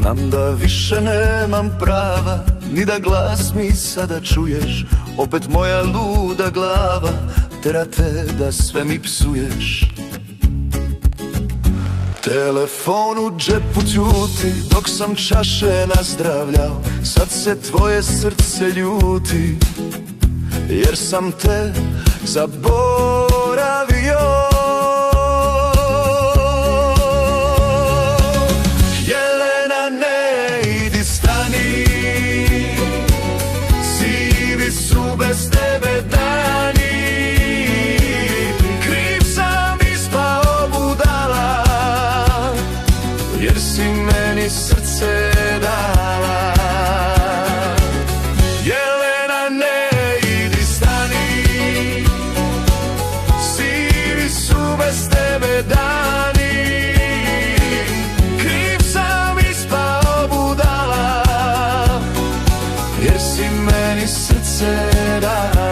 Znam da više nemam prava, ni da glas mi sada čuješ. Opet moja luda glava tera te da sve mi psuješ. Telefon u džepu ćuti dok sam čaše nazdravljao. Sad se tvoje srce ljuti jer sam te zaboravio. Jelena, ne idi, stani, sivi su bez tebe dani. Kriv sam, ispao budala, jer si meni srce dala. Jelena, ne idi, stani, sivi su bez tebe dani. Kriv sam, ispao budala, jer si meni srce dala.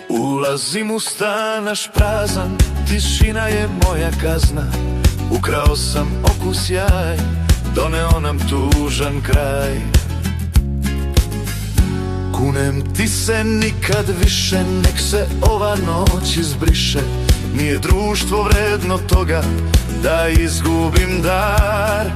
Ulazim u stan naš prazan, tišina je moja kazna. Ukrao sam okus jaj, doneo nam tužan kraj. Kunem ti se nikad više, nek se ova noć izbriše. Nije društvo vredno toga da izgubim dar.